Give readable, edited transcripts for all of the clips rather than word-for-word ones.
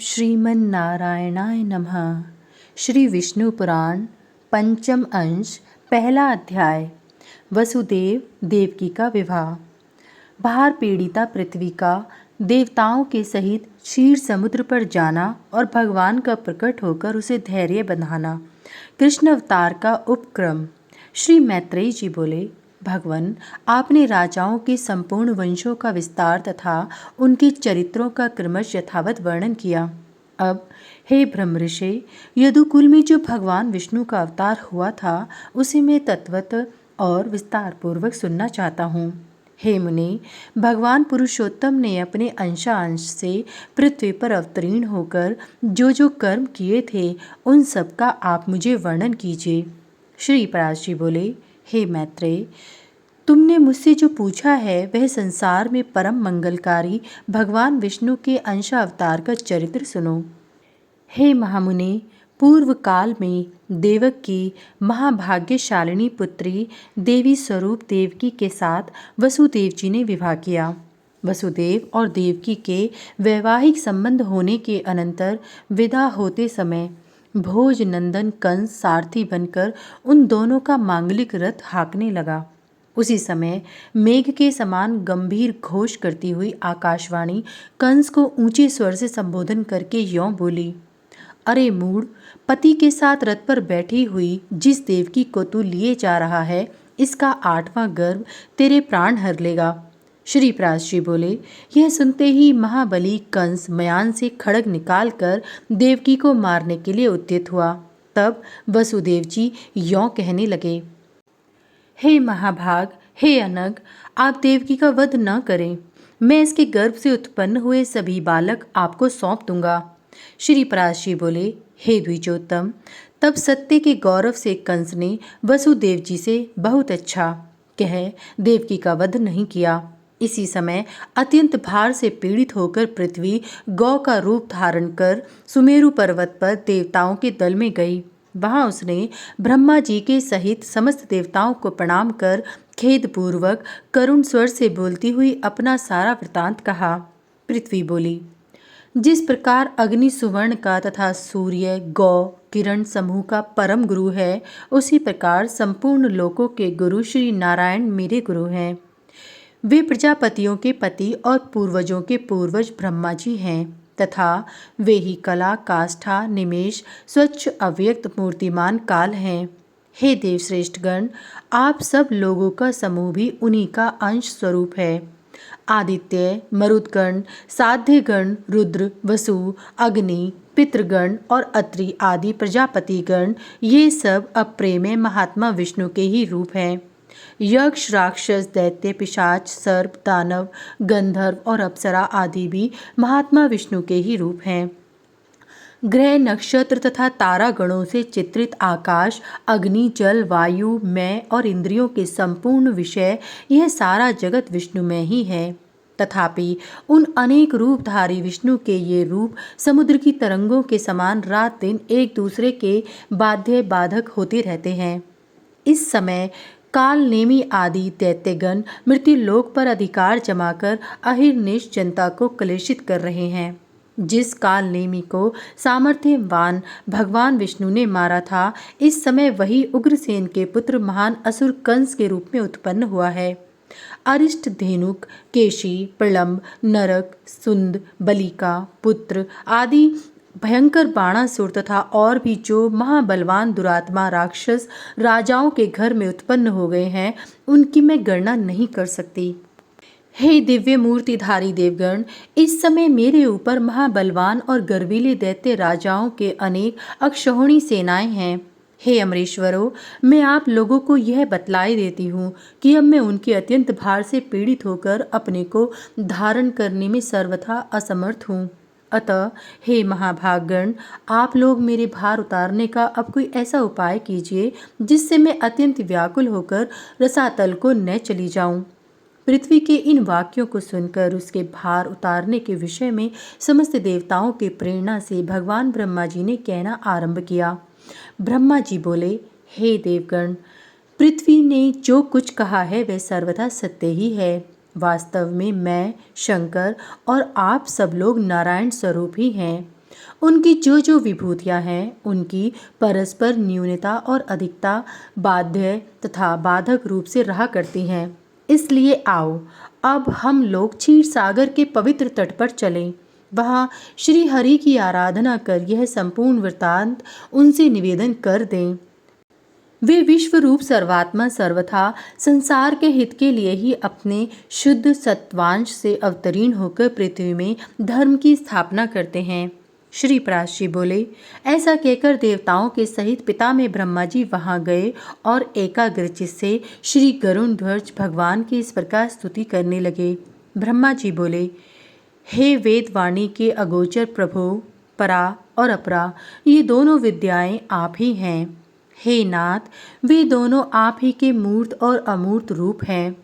श्रीमन्नारायणाय नमः। श्री विष्णु पुराण पंचम अंश पहला अध्याय। वसुदेव देवकी का विवाह। भार पीड़िता पृथ्वी का देवताओं के सहित क्षीर समुद्र पर जाना और भगवान का प्रकट होकर उसे धैर्य बंधाना, कृष्ण अवतार का उपक्रम। श्री मैत्रेयी जी बोले, भगवान, आपने राजाओं के संपूर्ण वंशों का विस्तार तथा उनके चरित्रों का क्रमश यथावत वर्णन किया। अब हे ब्रह्मऋषि, यदुकुल में जो भगवान विष्णु का अवतार हुआ था उसे मैं तत्वत और विस्तार पूर्वक सुनना चाहता हूँ। हे मुनि, भगवान पुरुषोत्तम ने अपने अंशांश से पृथ्वी पर अवतीर्ण होकर जो जो कर्म किए थे उन सब का आप मुझे वर्णन कीजिए। श्री पराशर जी बोले, हे मैत्रेय, तुमने मुझसे जो पूछा है वह संसार में परम मंगलकारी भगवान विष्णु के अंशावतार का चरित्र सुनो। हे महामुनि, पूर्व काल में देवक की महाभाग्यशालिनी पुत्री देवी स्वरूप देवकी के साथ वसुदेव जी ने विवाह किया। वसुदेव और देवकी के वैवाहिक संबंध होने के अनंतर विदा होते समय भोज नंदन कंस सारथी बनकर उन दोनों का मांगलिक रथ हाँकने लगा। उसी समय मेघ के समान गंभीर घोष करती हुई आकाशवाणी कंस को ऊंचे स्वर से संबोधन करके यों बोली, अरे मूढ़, पति के साथ रथ पर बैठी हुई जिस देवकी को तू लिए जा रहा है, इसका 8वां गर्भ तेरे प्राण हर लेगा। श्री पराशर जी बोले, यह सुनते ही महाबली कंस मयान से खड्ग निकालकर देवकी को मारने के लिए उद्यत हुआ। तब वसुदेव जी यों कहने लगे, हे महाभाग, हे अनग, आप देवकी का वध न करें। मैं इसके गर्भ से उत्पन्न हुए सभी बालक आपको सौंप दूंगा। श्री पराशर जी बोले, हे द्विजोत्तम, तब सत्य के गौरव से कंस ने वसुदेव जी से बहुत अच्छा कह देवकी का वध नहीं किया। इसी समय अत्यंत भार से पीड़ित होकर पृथ्वी गौ का रूप धारण कर सुमेरु पर्वत पर देवताओं के दल में गई। वहां उसने ब्रह्मा जी के सहित समस्त देवताओं को प्रणाम कर खेदपूर्वक करुण स्वर से बोलती हुई अपना सारा वृतांत कहा। पृथ्वी बोली, जिस प्रकार अग्नि सुवर्ण का तथा सूर्य गौ किरण समूह का परम गुरु है, उसी प्रकार संपूर्ण लोकों के गुरु श्री नारायण मेरे गुरु हैं। वे प्रजापतियों के पति और पूर्वजों के पूर्वज ब्रह्मा जी हैं तथा वे ही कला काष्ठा निमेष स्वच्छ अव्यक्त मूर्तिमान काल हैं। हे देवश्रेष्ठगण, आप सब लोगों का समूह भी उन्हीं का अंश स्वरूप है। आदित्य, मरुदगण, साध्यगण, रुद्र, वसु, अग्नि, पितृगण और अत्रि आदि प्रजापतिगण, ये सब अप्रेमेय महात्मा विष्णु के ही रूप हैं। यक्ष, राक्षस, दैत्य, पिशाच, सर्प, दानव, गंधर्व और अप्सरा आदि भी महात्मा विष्णु के ही रूप हैं। ग्रह, नक्षत्र तथा तारा गणों से चित्रित आकाश, अग्नि, जल, वायु, मैं और इंद्रियों के संपूर्ण विषय, यह सारा जगत विष्णु में ही है। तथापि उन अनेक रूपधारी विष्णु के ये रूप समुद्र की तरंगों के समान रात दिन एक दूसरे के बाध्य बाधक होते रहते हैं। इस समय काल नेमी आदि दैत्यगण मृत्युलोक पर अधिकार जमाकर अहिर्निश जनता को कलेशित कर रहे हैं। जिस काल नेमी को सामर्थ्यवान भगवान विष्णु ने मारा था, इस समय वही उग्रसेन के पुत्र महान असुर कंस के रूप में उत्पन्न हुआ है। अरिष्ट, धेनुक, केशी, प्रलंब, नरक, सुंद, बलिका, पुत्र आदि भयंकर बाणासुर तथा और भी जो महाबलवान दुरात्मा राक्षस राजाओं के घर में उत्पन्न हो गए हैं, उनकी मैं गणना नहीं कर सकती। हे दिव्य मूर्तिधारी देवगण, इस समय मेरे ऊपर महाबलवान और गर्वीले दैत्य राजाओं के अनेक अक्षौहिणी सेनाएं हैं। हे अमरेश्वरों, मैं आप लोगों को यह बतलाई देती हूँ कि अब मैं उनके अत्यंत भार से पीड़ित होकर अपने को धारण करने में सर्वथा असमर्थ हूँ। अतः हे महाभागगण, आप लोग मेरे भार उतारने का अब कोई ऐसा उपाय कीजिए जिससे मैं अत्यंत व्याकुल होकर रसातल को न चली जाऊं। पृथ्वी के इन वाक्यों को सुनकर उसके भार उतारने के विषय में समस्त देवताओं के प्रेरणा से भगवान ब्रह्मा जी ने कहना आरंभ किया। ब्रह्मा जी बोले, हे देवगण, पृथ्वी ने जो कुछ कहा है वह सर्वथा सत्य ही है। वास्तव में मैं, शंकर और आप सब लोग नारायण स्वरूप ही हैं। उनकी जो जो विभूतियाँ हैं उनकी परस्पर न्यूनता और अधिकता बाध्य तथा बाधक रूप से रहा करती हैं। इसलिए आओ अब हम लोग क्षीर सागर के पवित्र तट पर चलें, वहाँ श्री हरि की आराधना कर यह संपूर्ण वृत्तांत उनसे निवेदन कर दें। वे विश्व रूप सर्वात्मा सर्वथा संसार के हित के लिए ही अपने शुद्ध सत्वांश से अवतीर्ण होकर पृथ्वी में धर्म की स्थापना करते हैं। श्री पराशर बोले, ऐसा कहकर देवताओं के सहित पिता में ब्रह्मा जी वहां गए और एकाग्रचित से श्री गरुण ध्वज भगवान की इस प्रकार स्तुति करने लगे। ब्रह्मा जी बोले, हे वेद वाणी के अगोचर प्रभो, परा और अपरा ये दोनों विद्याएं आप ही हैं। हे नाथ, वे दोनों आप ही के मूर्त और अमूर्त रूप हैं।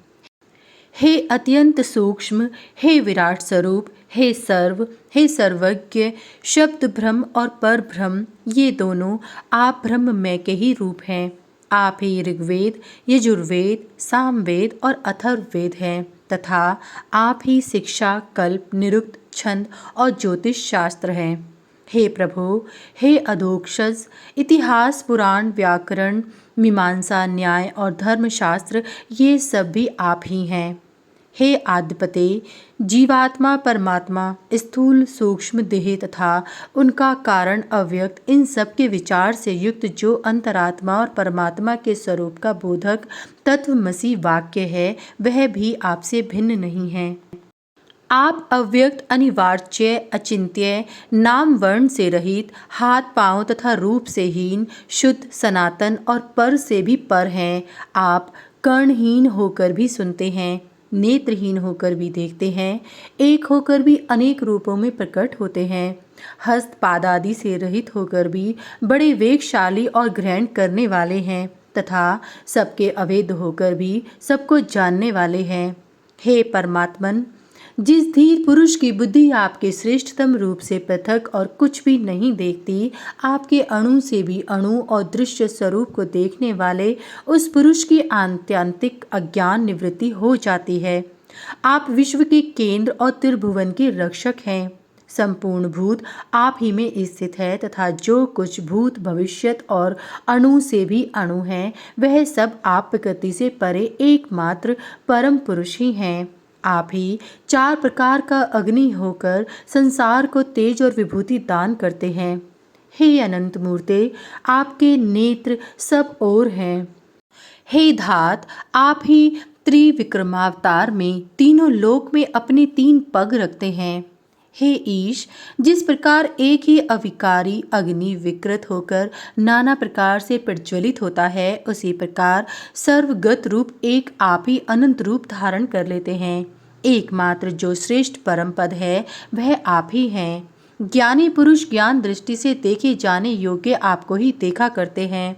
हे अत्यंत सूक्ष्म, हे विराट स्वरूप, हे सर्व, हे सर्वज्ञ, शब्द ब्रह्म और पर ब्रह्म ये दोनों आप ब्रह्ममय के ही रूप हैं। आप ही ऋग्वेद, यजुर्वेद, सामवेद और अथर्ववेद हैं तथा आप ही शिक्षा, कल्प, निरुक्त, छंद और ज्योतिष शास्त्र हैं। हे प्रभु, हे अधोक्षज, इतिहास, पुराण, व्याकरण, मीमांसा, न्याय और धर्मशास्त्र ये सब भी आप ही हैं। हे आद्यपते, जीवात्मा, परमात्मा, स्थूल सूक्ष्म देह तथा उनका कारण अव्यक्त इन सब के विचार से युक्त जो अंतरात्मा और परमात्मा के स्वरूप का बोधक तत्वमसी वाक्य है वह भी आपसे भिन्न नहीं है। आप अव्यक्त, अनिवार्य, अचिंत्य, नाम वर्ण से रहित, हाथ पांव तथा रूप से हीन, शुद्ध, सनातन और पर से भी पर हैं। आप कर्णहीन होकर भी सुनते हैं, नेत्रहीन होकर भी देखते हैं, एक होकर भी अनेक रूपों में प्रकट होते हैं, हस्त पादादि से रहित होकर भी बड़े वेगशाली और ग्रहण करने वाले हैं तथा सबके अभेद होकर भी सबको जानने वाले हैं। हे परमात्मन, जिस धीर पुरुष की बुद्धि आपके श्रेष्ठतम रूप से पृथक और कुछ भी नहीं देखती, आपके अणु से भी अणु और दृश्य स्वरूप को देखने वाले उस पुरुष की आत्यंतिक अज्ञान निवृत्ति हो जाती है। आप विश्व के केंद्र और त्रिभुवन के रक्षक हैं। संपूर्ण भूत आप ही में स्थित है तथा जो कुछ भूत, भविष्यत और अणु से भी अणु है वह सब आप प्रकृति से परे एकमात्र परम पुरुष ही हैं। आप ही चार प्रकार का अग्नि होकर संसार को तेज और विभूति दान करते हैं। हे अनंत मूर्ते, आपके नेत्र सब ओर हैं। हे धात, आप ही त्रिविक्रमावतार में तीनों लोक में अपने 3 पग रखते हैं। हे ईश, जिस प्रकार एक ही अविकारी अग्नि विकृत होकर नाना प्रकार से प्रज्वलित होता है उसी प्रकार सर्वगत रूप एक आप ही अनंत रूप धारण कर लेते हैं। एकमात्र जो श्रेष्ठ परम पद है वह आप ही हैं। ज्ञानी पुरुष ज्ञान दृष्टि से देखे जाने योग्य आपको ही देखा करते हैं।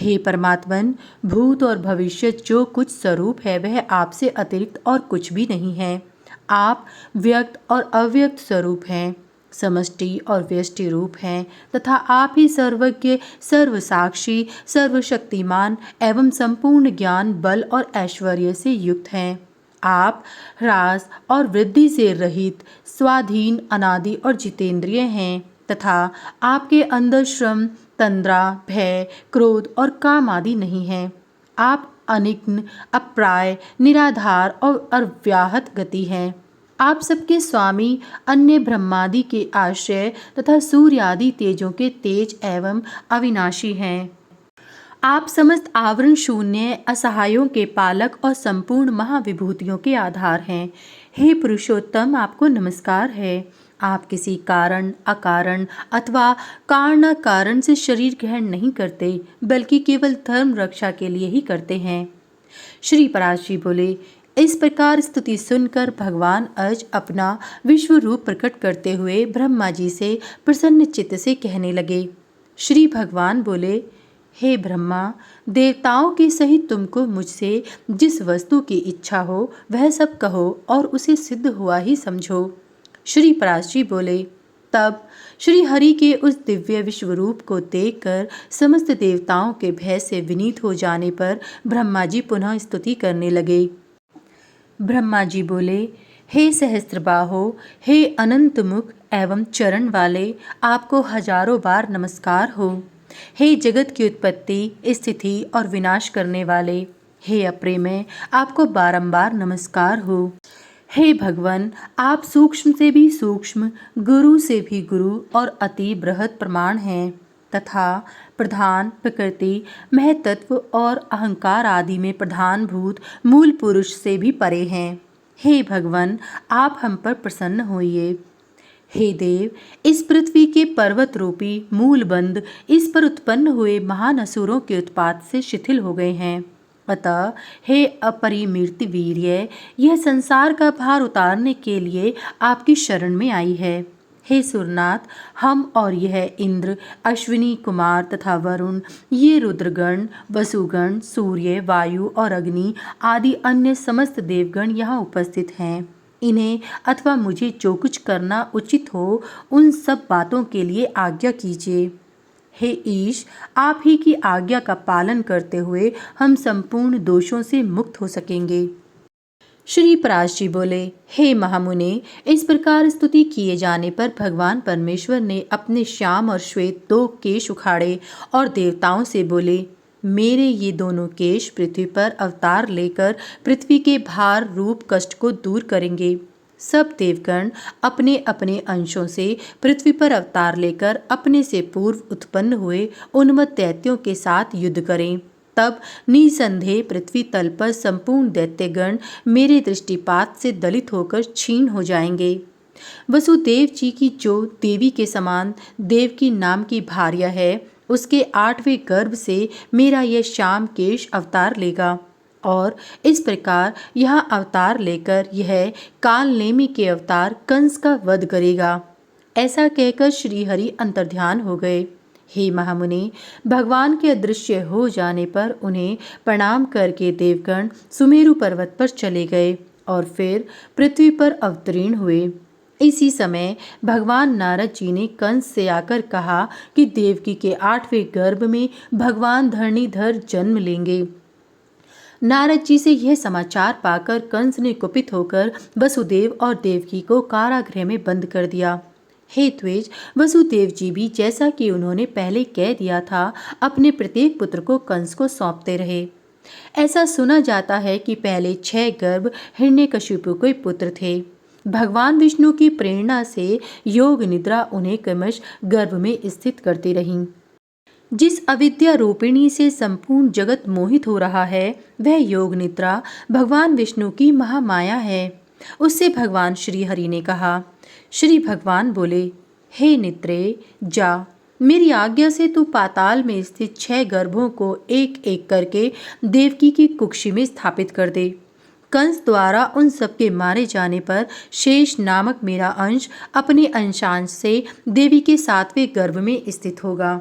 हे परमात्मन, भूत और भविष्य जो कुछ स्वरूप है वह आपसे अतिरिक्त और कुछ भी नहीं है। आप व्यक्त और अव्यक्त स्वरूप हैं, समष्टि और व्यष्टि रूप हैं तथा आप ही सर्वज्ञ, सर्वसाक्षी, सर्वशक्तिमान एवं संपूर्ण ज्ञान, बल और ऐश्वर्य से युक्त हैं। आप ह्रास और वृद्धि से रहित, स्वाधीन, अनादि और जितेंद्रिय हैं तथा आपके अंदर श्रम, तंद्रा, भय, क्रोध और काम आदि नहीं हैं। आप अनिग्न, अप्राय, निराधार और अव्याहत गति हैं। आप सबके स्वामी, अन्य ब्रह्मादि के आश्रय तथा सूर्य आदि तेजों के तेज एवं अविनाशी हैं। आप समस्त आवरण शून्य, असहायों के पालक और संपूर्ण महाविभूतियों के आधार हैं। हे पुरुषोत्तम, आपको नमस्कार है। आप किसी कारण, अकारण अथवा कारण से शरीर ग्रहण नहीं करते बल्कि केवल धर्म रक्षा के लिए ही करते हैं। श्री पराशर बोले, इस प्रकार स्तुति सुनकर भगवान अज अपना विश्व रूप प्रकट करते हुए ब्रह्मा जी से प्रसन्न चित्त से कहने लगे। श्री भगवान बोले, हे ब्रह्मा, देवताओं के सहित तुमको मुझसे जिस वस्तु की इच्छा हो वह सब कहो और उसे सिद्ध हुआ ही समझो। श्री पराशर बोले, तब श्री हरि के उस दिव्य विश्वरूप को देखकर समस्त देवताओं के भय से विनीत हो जाने पर ब्रह्मा जी पुनः स्तुति करने लगे। ब्रह्मा जी बोले, हे सहस्त्रबाहो, हे अनंत मुख एवं चरण वाले आपको हजारों बार नमस्कार हो। हे जगत की उत्पत्ति, स्थिति और विनाश करने वाले, हे अप्रेमय, आपको बारंबार नमस्कार हो। हे भगवान, आप सूक्ष्म से भी सूक्ष्म, गुरु से भी गुरु और अति बृहत प्रमाण हैं तथा प्रधान, प्रकृति, महतत्व और अहंकार आदि में प्रधानभूत मूल पुरुष से भी परे हैं। हे भगवान, आप हम पर प्रसन्न होइए। हे देव, इस पृथ्वी के पर्वत रूपी मूल बंध इस पर उत्पन्न हुए महान असुरों के उत्पात से शिथिल हो गए हैं। अतः हे अपरिमित वीर्य, यह संसार का भार उतारने के लिए आपकी शरण में आई है। हे सुरनाथ, हम और यह इंद्र, अश्विनी कुमार तथा वरुण, ये रुद्रगण, वसुगण, सूर्य, वायु और अग्नि आदि अन्य समस्त देवगण यहाँ उपस्थित हैं। इन्हें अथवा मुझे जो कुछ करना उचित हो उन सब बातों के लिए आज्ञा कीजिए। हे ईश, आप ही की आज्ञा का पालन करते हुए हम संपूर्ण दोषों से मुक्त हो सकेंगे। श्री पराश जी बोले, हे महामुने, इस प्रकार स्तुति किए जाने पर भगवान परमेश्वर ने अपने श्याम और श्वेत 2 केश उखाड़े और देवताओं से बोले, मेरे ये दोनों केश पृथ्वी पर अवतार लेकर पृथ्वी के भार रूप कष्ट को दूर करेंगे। सब देवगण अपने अपने अंशों से पृथ्वी पर अवतार लेकर अपने से पूर्व उत्पन्न हुए उन्मत्त दैत्यों के साथ युद्ध करें। तब निसंदेह पृथ्वी तल पर संपूर्ण दैत्यगण मेरे दृष्टिपात से दलित होकर छीन हो जाएंगे। वसुदेव जी की जो देवी के समान देवकी नाम की भार्या है, उसके 8वें गर्भ से मेरा यह श्याम केश अवतार लेगा और इस प्रकार यह अवतार लेकर यह कालनेमी के अवतार कंस का वध करेगा। ऐसा कहकर श्री हरि अंतर्ध्यान हो गए। हे महामुनि, भगवान के अदृश्य हो जाने पर उन्हें प्रणाम करके देवगण सुमेरु पर्वत पर चले गए और फिर पृथ्वी पर अवतीर्ण हुए। इसी समय भगवान नारद जी ने कंस से आकर कहा कि देवकी के 8वें गर्भ में भगवान धरणीधर जन्म लेंगे। नारद जी से यह समाचार पाकर कंस ने कुपित होकर वसुदेव और देवकी को कारागृह में बंद कर दिया। हे द्विज, वसुदेव जी भी जैसा कि उन्होंने पहले कह दिया था, अपने प्रत्येक पुत्र को कंस को सौंपते रहे। ऐसा सुना जाता है कि पहले 6 गर्भ हिरण्यकशिपु के पुत्र थे। भगवान विष्णु की प्रेरणा से योग निद्रा उन्हें क्रमश गर्भ में स्थित करती रहीं। जिस अविद्या रूपिणी से संपूर्ण जगत मोहित हो रहा है, वह योग निद्रा भगवान विष्णु की महामाया है। उससे भगवान श्री हरि ने कहा। श्री भगवान बोले, हे निद्रे, जा, मेरी आज्ञा से तू पाताल में स्थित 6 गर्भों को एक एक करके देवकी की कुक्षी में स्थापित कर दे। कंस द्वारा उन सबके मारे जाने पर शेष नामक मेरा अंश अपने अंशांश से देवी के 7वें गर्भ में स्थित होगा।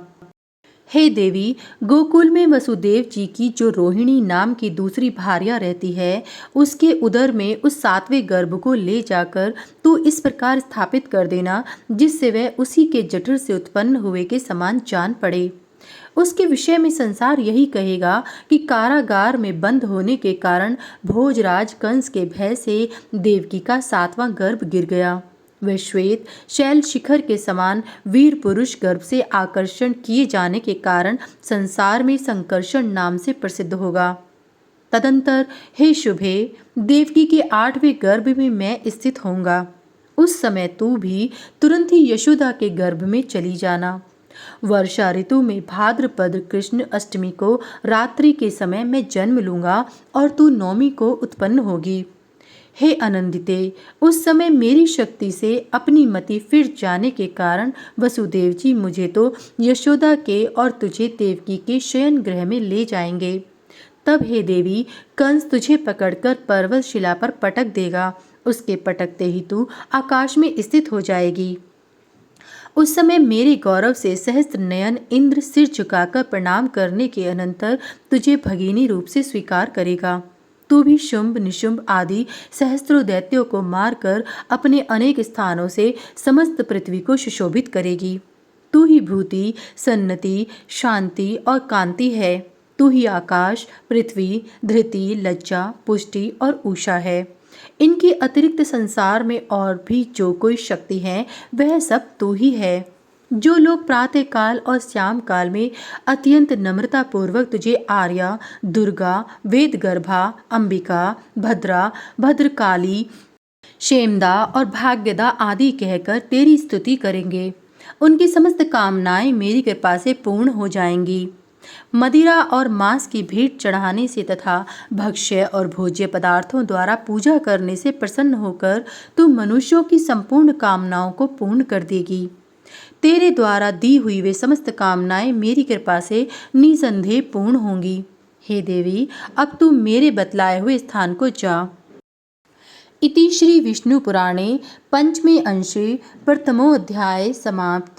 हे देवी, गोकुल में वसुदेव जी की जो रोहिणी नाम की दूसरी भार्या रहती है, उसके उदर में उस 7वें गर्भ को ले जाकर तू इस प्रकार स्थापित कर देना जिससे वह उसी के जठर से उत्पन्न हुए के समान जान पड़े। उसके विषय में संसार यही कहेगा कि कारागार में बंद होने के कारण भोजराज कंस के भय से देवकी का 7वां गर्भ गिर गया। वह श्वेत शैल शिखर के समान वीर पुरुष गर्भ से आकर्षण किए जाने के कारण संसार में संकर्षण नाम से प्रसिद्ध होगा। तदंतर हे शुभे, देवकी के 8वें गर्भ में मैं स्थित होऊंगा। उस समय तू भी तुरंत ही यशोदा के गर्भ में चली जाना। वर्षा ऋतु में भाद्रपद कृष्ण अष्टमी को रात्रि के समय मैं जन्म लूंगा और तू नौमी को उत्पन्न होगी। हे आनंदिते, उस समय मेरी शक्ति से अपनी मति फिर जाने के कारण वसुदेव जी मुझे तो यशोदा के और तुझे देवकी के शयन गृह में ले जाएंगे। तब हे देवी, कंस तुझे पकड़कर पर्वत शिला पर पटक देगा। उसके पटकते ही तू आकाश में स्थित हो जाएगी। उस समय मेरे गौरव से सहस्त्र नयन इंद्र सिर झुकाकर प्रणाम करने के अनंतर तुझे भगिनी रूप से स्वीकार करेगा। तू भी शुंभ निशुंभ आदि सहस्त्रों दैत्यों को मारकर अपने अनेक स्थानों से समस्त पृथ्वी को सुशोभित करेगी। तू ही भूति, सन्नति, शांति और कांति है। तू ही आकाश, पृथ्वी, धृति, लज्जा, पुष्टि और उषा है। इनके अतिरिक्त संसार में और भी जो कोई शक्ति है वह सब तू ही है। जो लोग प्रातः काल और श्याम काल में अत्यंत नम्रता पूर्वक तुझे आर्या, दुर्गा, वेदगर्भा, अंबिका, भद्रा, भद्रकाली, क्षेमदा और भाग्यदा आदि कहकर तेरी स्तुति करेंगे, उनकी समस्त कामनाएं मेरी कृपा से पूर्ण हो जाएंगी। मदिरा और मांस की भेंट चढ़ाने से तथा भक्ष्य और भोज्य पदार्थों द्वारा पूजा करने से प्रसन्न होकर तू मनुष्यों की संपूर्ण कामनाओं को पूर्ण कर देगी। तेरे द्वारा दी हुई वे समस्त कामनाएं मेरी कृपा से निसंदेह पूर्ण होंगी। हे देवी, अब तू मेरे बतलाए हुए स्थान को जा। इति श्री विष्णु पुराणे पंचमे अंशे प्रथमोऽध्याय समाप्त।